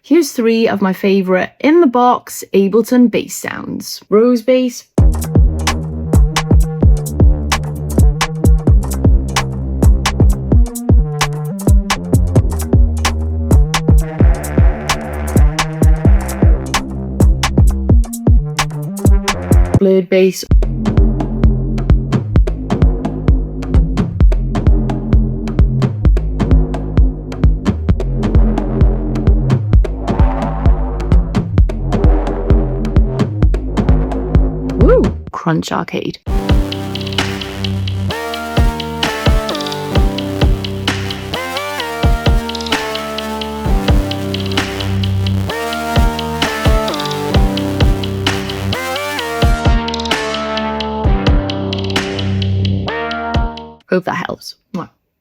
Here's 3 of my favourite in the box Ableton bass sounds. Rose bass, blurred bass, Crunch Arcade. Hope that helps.